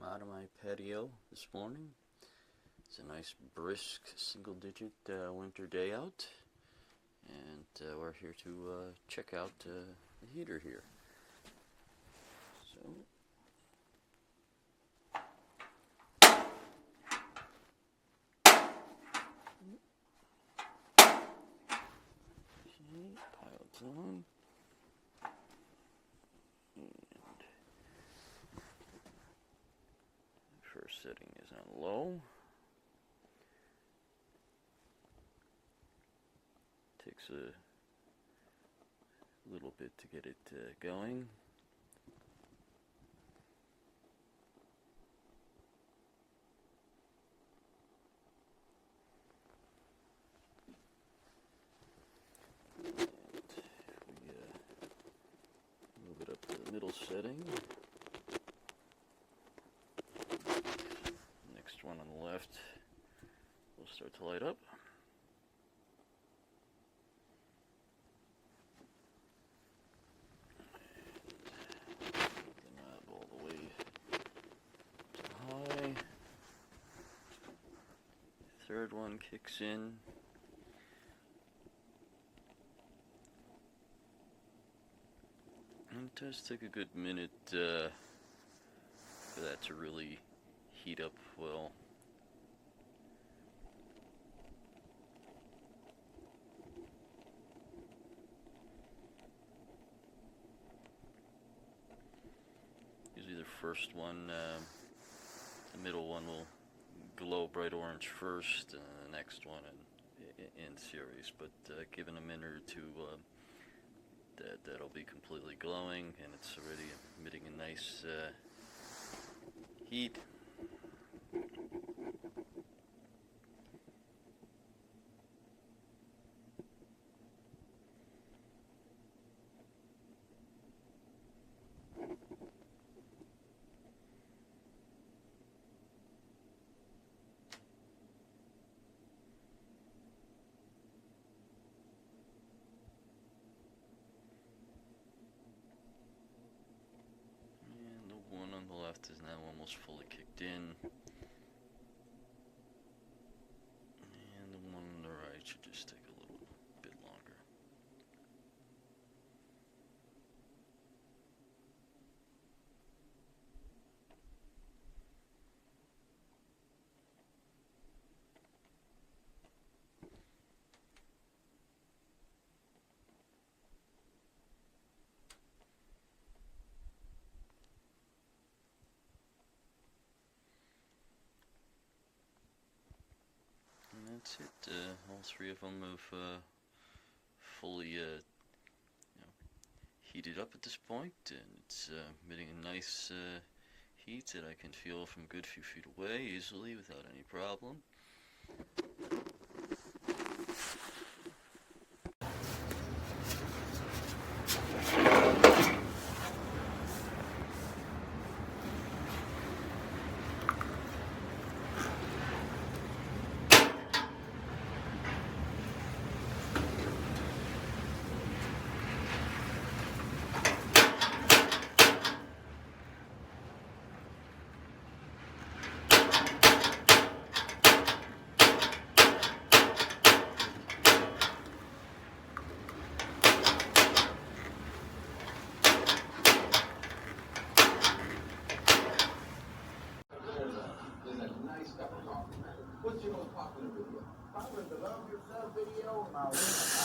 I'm out of my patio this morning. It's a nice brisk single-digit winter day out, and we're here to check out the heater here. So piles on. First setting is on low. Takes a little bit to get it going. And we move it up to the middle setting. Next one on the left will start to light up. The knob all the way to high. Third one kicks in. And it does take a good minute for that to really heat up well. Usually the first one, the middle one will glow bright orange first, and the next one in series. But given a minute or two, that'll be completely glowing, and it's already emitting a nice heat. Is now almost fully kicked in, and the one on the right should just take a little bit longer. That's it. All three of them have fully heated up at this point, and it's emitting a nice heat that I can feel from a good few feet away easily without any problem. What's your most popular video? Probably the Love Yourself video.